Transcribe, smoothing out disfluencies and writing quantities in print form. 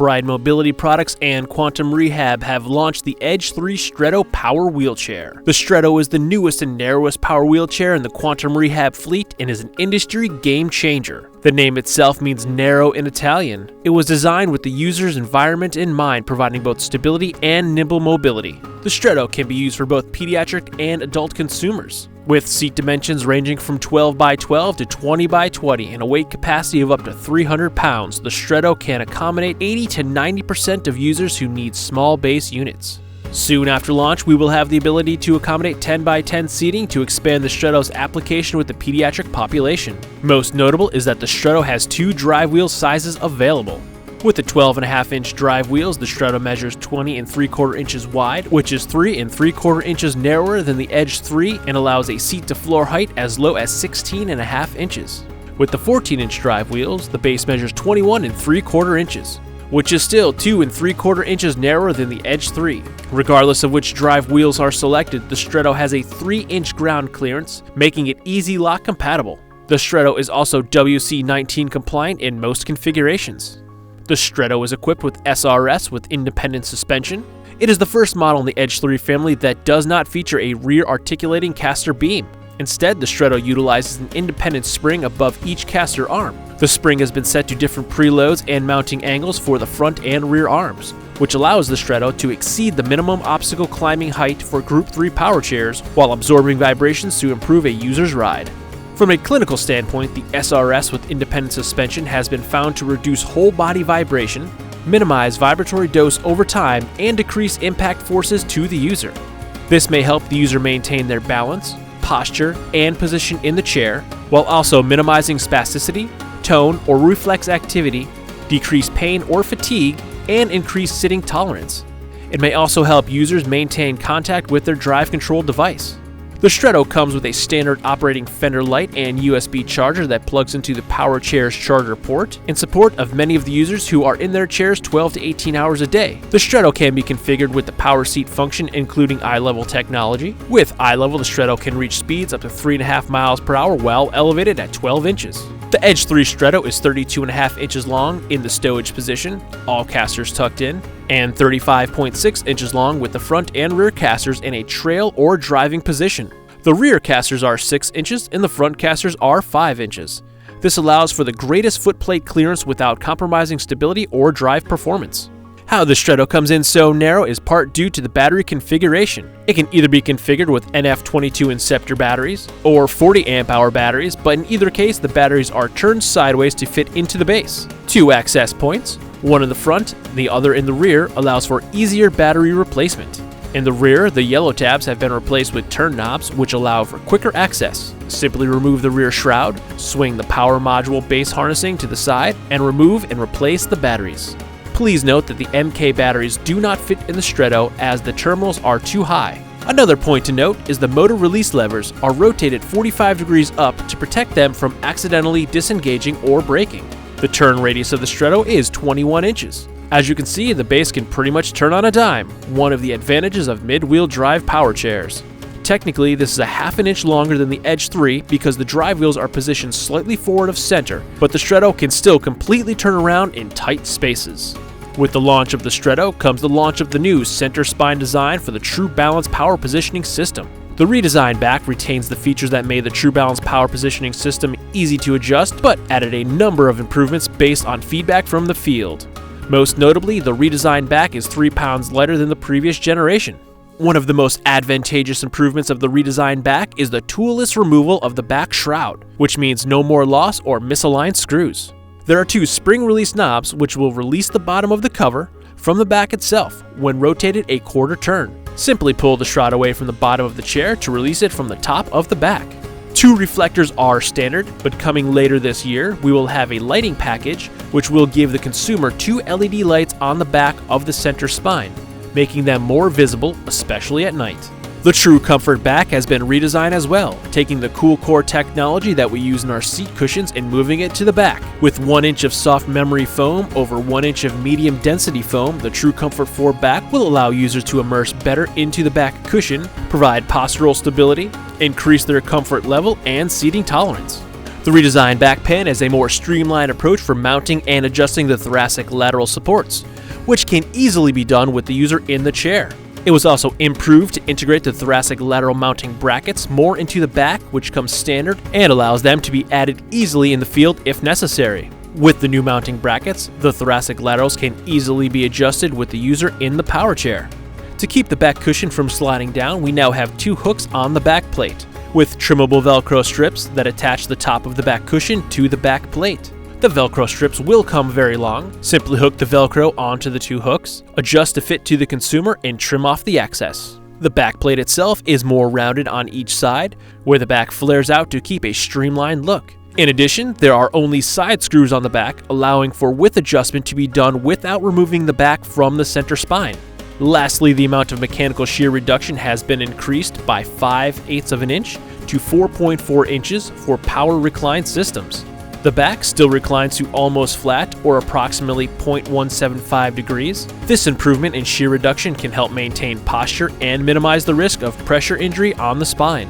Pride Mobility Products and Quantum Rehab have launched the Edge 3 Stretto Power Wheelchair. The Stretto is the newest and narrowest power wheelchair in the Quantum Rehab fleet and is an industry game changer. The name itself means narrow in Italian. It was designed with the user's environment in mind, providing both stability and nimble mobility. The Stretto can be used for both pediatric and adult consumers, with seat dimensions ranging from 12 by 12 to 20 by 20 and a weight capacity of up to 300 pounds. The Stretto can accommodate 80 to 90% of users who need small base units. Soon after launch, we will have the ability to accommodate 10 by 10 seating to expand the Stretto's application with the pediatric population. Most notable is that the Stretto has two drive wheel sizes available. With the 12.5-inch drive wheels, the Stretto measures 20 3/4 inches wide, which is 3 3/4 inches narrower than the Edge 3 and allows a seat-to-floor height as low as 16.5 inches. With the 14-inch drive wheels, the base measures 21 3/4 inches, which is still 2 3/4 inches narrower than the Edge 3. Regardless of which drive wheels are selected, the Stretto has a 3-inch ground clearance, making it easy lock compatible. The Stretto is also WC19 compliant in most configurations. The Stretto is equipped with SRS with independent suspension. It is the first model in the Edge 3 family that does not feature a rear articulating caster beam. Instead, the Stretto utilizes an independent spring above each caster arm. The spring has been set to different preloads and mounting angles for the front and rear arms, which allows the Stretto to exceed the minimum obstacle climbing height for Group 3 power chairs while absorbing vibrations to improve a user's ride. From a clinical standpoint, the SRS with independent suspension has been found to reduce whole body vibration, minimize vibratory dose over time, and decrease impact forces to the user. This may help the user maintain their balance, posture, and position in the chair, while also minimizing spasticity, tone, or reflex activity, decrease pain or fatigue, and increase sitting tolerance. It may also help users maintain contact with their drive control device. The Stretto comes with a standard operating fender light and USB charger that plugs into the power chair's charger port in support of many of the users who are in their chairs 12 to 18 hours a day. The Stretto can be configured with the power seat function, including iLevel technology. With iLevel, the Stretto can reach speeds up to 3.5 miles per hour while elevated at 12 inches. The Edge 3 Stretto is 32.5 inches long in the stowage position, all casters tucked in, and 35.6 inches long with the front and rear casters in a trail or driving position. The rear casters are 6 inches and the front casters are 5 inches. This allows for the greatest footplate clearance without compromising stability or drive performance. How the Stretto comes in so narrow is part due to the battery configuration. It can either be configured with NF22 Inceptor batteries or 40 amp hour batteries, but in either case the batteries are turned sideways to fit into the base. 2 access points, one in the front, the other in the rear, allows for easier battery replacement. In the rear, the yellow tabs have been replaced with turn knobs, which allow for quicker access. Simply remove the rear shroud, swing the power module base harnessing to the side, and remove and replace the batteries. Please note that the MK batteries do not fit in the Stretto as the terminals are too high. Another point to note is the motor release levers are rotated 45 degrees up to protect them from accidentally disengaging or breaking. The turn radius of the Stretto is 21 inches. As you can see, the base can pretty much turn on a dime, one of the advantages of mid-wheel drive power chairs. Technically, this is a half an inch longer than the Edge 3 because the drive wheels are positioned slightly forward of center, but the Stretto can still completely turn around in tight spaces. With the launch of the Stretto comes the launch of the new center spine design for the True Balance power positioning system. The redesigned back retains the features that made the True Balance power positioning system easy to adjust, but added a number of improvements based on feedback from the field. Most notably, the redesigned back is 3 pounds lighter than the previous generation. One of the most advantageous improvements of the redesigned back is the toolless removal of the back shroud, which means no more loss or misaligned screws. There are 2 spring-release knobs which will release the bottom of the cover from the back itself when rotated a quarter turn. Simply pull the shroud away from the bottom of the chair to release it from the top of the back. 2 reflectors are standard, but coming later this year, we will have a lighting package which will give the consumer 2 LED lights on the back of the center spine, making them more visible, especially at night. The True Comfort back has been redesigned as well, taking the Cool Core technology that we use in our seat cushions and moving it to the back. With 1 inch of soft memory foam over 1 inch of medium density foam, the True Comfort 4 back will allow users to immerse better into the back cushion, provide postural stability, increase their comfort level and seating tolerance. The redesigned back pan is a more streamlined approach for mounting and adjusting the thoracic lateral supports, which can easily be done with the user in the chair. It was also improved to integrate the thoracic lateral mounting brackets more into the back, which comes standard and allows them to be added easily in the field if necessary. With the new mounting brackets, the thoracic laterals can easily be adjusted with the user in the power chair. To keep the back cushion from sliding down, we now have 2 hooks on the back plate, with trimmable Velcro strips that attach the top of the back cushion to the back plate. The Velcro strips will come very long. Simply hook the Velcro onto the 2 hooks, adjust to fit to the consumer, and trim off the excess. The back plate itself is more rounded on each side, where the back flares out to keep a streamlined look. In addition, there are only side screws on the back, allowing for width adjustment to be done without removing the back from the center spine. Lastly, the amount of mechanical shear reduction has been increased by 5/8 of an inch to 4.4 inches for power recline systems. The back still reclines to almost flat or approximately 0.175 degrees. This improvement in shear reduction can help maintain posture and minimize the risk of pressure injury on the spine.